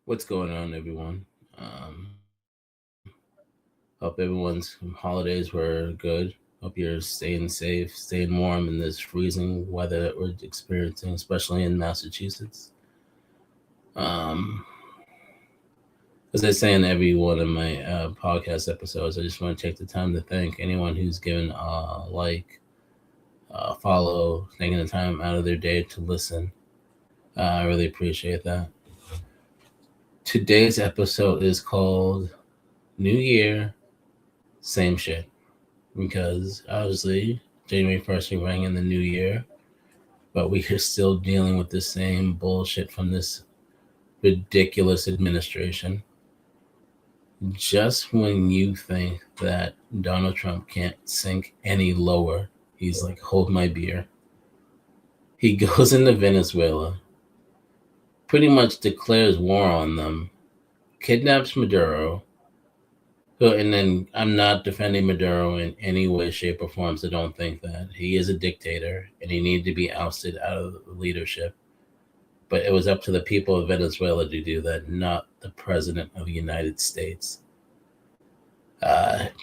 What's going on, everyone? Hope everyone's holidays were good. Hope you're staying safe, staying warm in this freezing weather that we're experiencing, especially in Massachusetts. Um, as I say in every one of my podcast episodes, I just want to take the time to thank anyone who's given follow, taking the time out of their day to listen. I really appreciate that. Today's episode is called New Year, Same Shit. Because obviously January 1st we rang in the new year, but we are still dealing with the same bullshit from this ridiculous administration. Just when you think that Donald Trump can't sink any lower, he's like, hold my beer. He goes into Venezuela, pretty much declares war on them, kidnaps Maduro, and then I'm not defending Maduro in any way, shape, or form, so don't think that. He is a dictator and he needed to be ousted out of leadership. But it was up to the people of Venezuela to do that, not the president of the United States.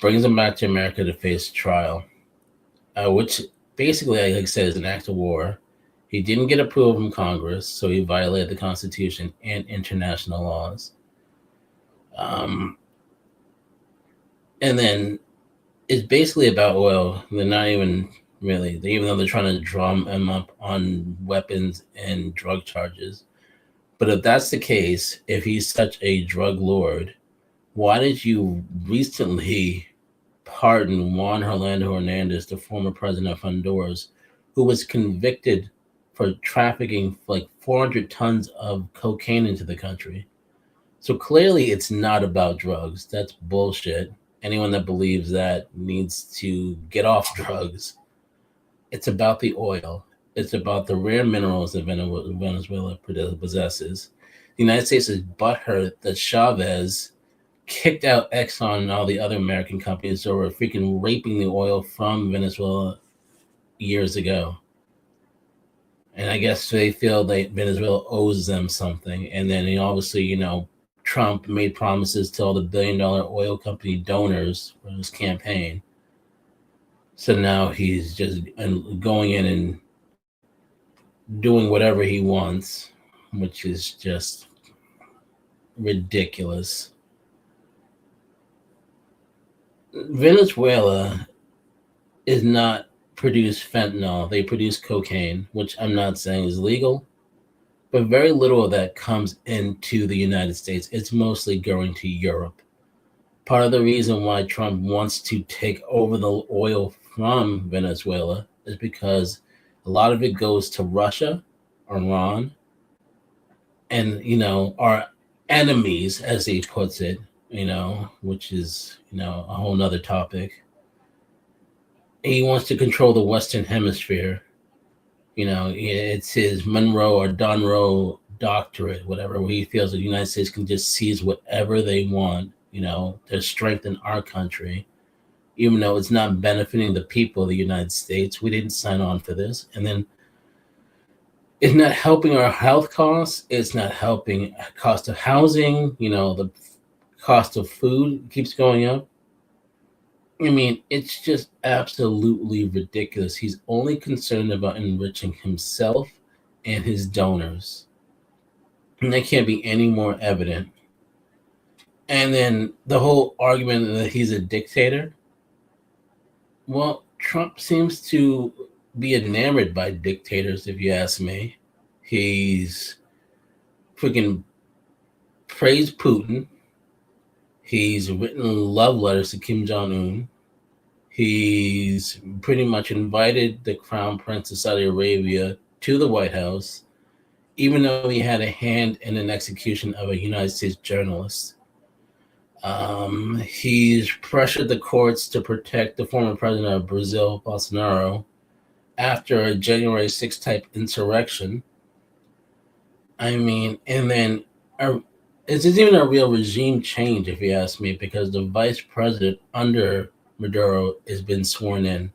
Brings him back to America to face trial, which basically, like I said, is an act of war. He didn't get approval from Congress, so he violated the Constitution and international laws. And then it's basically about oil. They're not even really, even though they're trying to drum him up on weapons and drug charges. But if that's the case, if he's such a drug lord, why did you recently pardon Juan Orlando Hernandez, the former president of Honduras, who was convicted for trafficking like 400 tons of cocaine into the country? So clearly it's not about drugs. That's bullshit. Anyone that believes that needs to get off drugs. It's about the oil. It's about the rare minerals that Venezuela possesses. The United States is butthurt that Chavez kicked out Exxon and all the other American companies that were freaking raping the oil from Venezuela years ago. And I guess they feel that Venezuela owes them something. And then obviously, Trump made promises to all the billion-dollar oil company donors for his campaign. So now he's just going in and doing whatever he wants, which is just ridiculous. Venezuela is not produce fentanyl. They produce cocaine, which I'm not saying is legal, but very little of that comes into the United States. It's mostly going to Europe. Part of the reason why Trump wants to take over the oil from Venezuela is because a lot of it goes to Russia, Iran, and, our enemies, as he puts it, which is, a whole nother topic. He wants to control the Western Hemisphere. It's his Monroe or Donroe doctorate, whatever, where he feels that the United States can just seize whatever they want, to strengthen our country, even though it's not benefiting the people of the United States. We didn't sign on for this. And then it's not helping our health costs. It's not helping cost of housing. The cost of food keeps going up. I mean, it's just absolutely ridiculous. He's only concerned about enriching himself and his donors. And that can't be any more evident. And then the whole argument that he's a dictator. Well, Trump seems to be enamored by dictators, if you ask me. He's freaking praised Putin. He's written love letters to Kim Jong-un. He's pretty much invited the Crown Prince of Saudi Arabia to the White House, even though he had a hand in an execution of a United States journalist. He's pressured the courts to protect the former president of Brazil, Bolsonaro, after a January 6th type insurrection. I mean, and then it's even a real regime change, if you ask me, because the vice president under Maduro has been sworn in.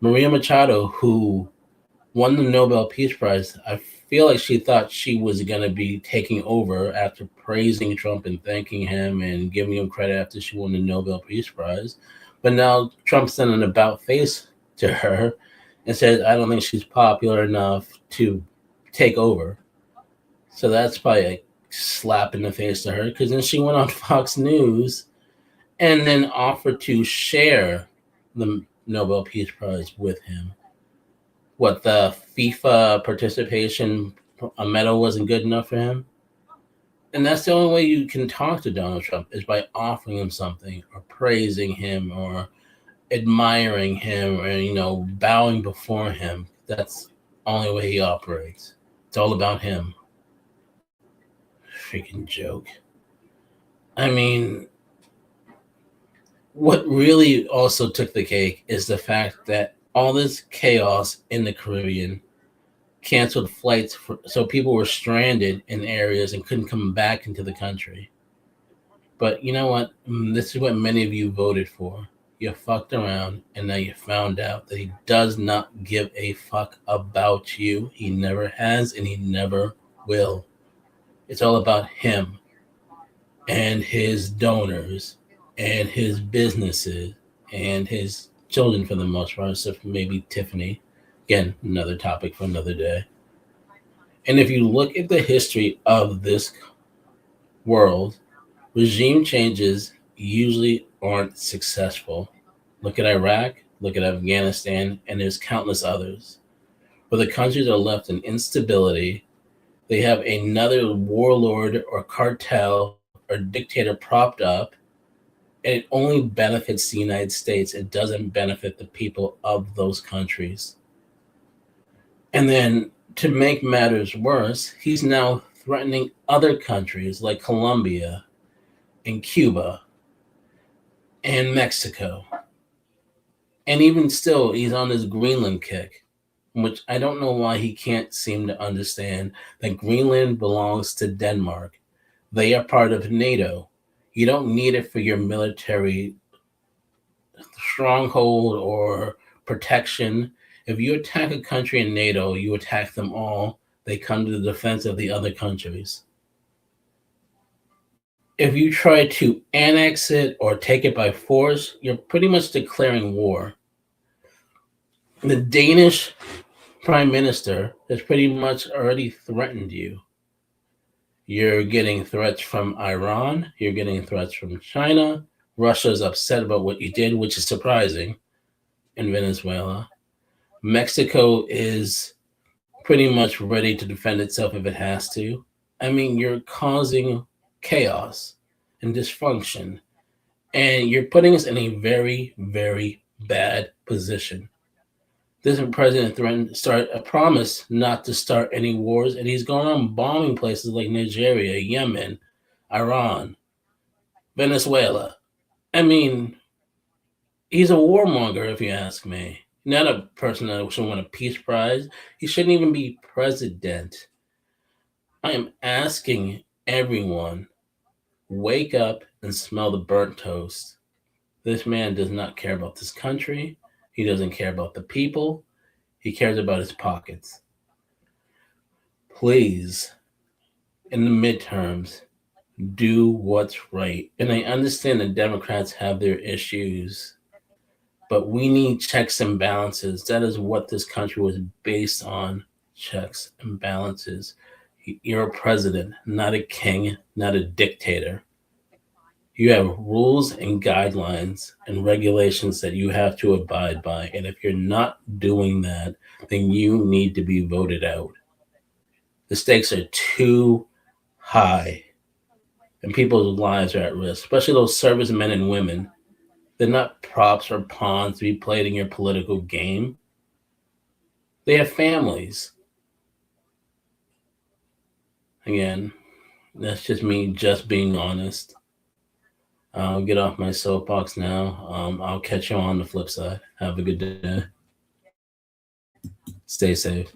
Maria Machado, who won the Nobel Peace Prize, I feel like she thought she was going to be taking over after praising Trump and thanking him and giving him credit after she won the Nobel Peace Prize. But now Trump sent an about face to her and said, I don't think she's popular enough to take over. So that's probably a slap in the face to her, because then she went on Fox News and then offered to share the Nobel Peace Prize with him. What, the FIFA participation a medal wasn't good enough for him? And that's the only way you can talk to Donald Trump, is by offering him something or praising him or admiring him or, bowing before him. That's the only way he operates. It's all about him. Freaking joke. I mean, what really also took the cake is the fact that all this chaos in the Caribbean canceled flights, so people were stranded in areas and couldn't come back into the country. But you know what? This is what many of you voted for. You fucked around, and now you found out that he does not give a fuck about you. He never has, and he never will. It's all about him and his donors and his businesses and his children, for the most part, except for maybe Tiffany. Again, another topic for another day. And if you look at the history of this world, regime changes usually aren't successful. Look at Iraq, look at Afghanistan, and there's countless others. Where the countries are left in instability, they have another warlord or cartel or dictator propped up, and it only benefits the United States. It doesn't benefit the people of those countries. And then, to make matters worse, he's now threatening other countries like Colombia and Cuba and Mexico. And even still, he's on his Greenland kick, which I don't know why he can't seem to understand that Greenland belongs to Denmark. They are part of NATO. You don't need it for your military stronghold or protection. If you attack a country in NATO, you attack them all. They come to the defense of the other countries. If you try to annex it or take it by force, you're pretty much declaring war. The Danish Prime Minister has pretty much already threatened you. You're getting threats from Iran. You're getting threats from China. Russia's upset about what you did, which is surprising, in Venezuela. Mexico is pretty much ready to defend itself if it has to. I mean, you're causing chaos and dysfunction, and you're putting us in a very, very bad position. This president threatened a promise not to start any wars, and he's going on bombing places like Nigeria, Yemen, Iran, Venezuela. I mean, he's a warmonger, if you ask me. Not a person that should win a peace prize. He shouldn't even be president. I am asking everyone, wake up and smell the burnt toast. This man does not care about this country. He doesn't care about the people. He cares about his pockets. Please, in the midterms, do what's right. And I understand the Democrats have their issues, but we need checks and balances. That is what this country was based on, checks and balances. You're a president, not a king, not a dictator. You have rules and guidelines and regulations that you have to abide by. And if you're not doing that, then you need to be voted out. The stakes are too high, and people's lives are at risk, especially those servicemen and women. They're not props or pawns to be played in your political game. They have families. Again, that's just me just being honest. I'll get off my soapbox now. I'll catch you on the flip side. Have a good day. Stay safe.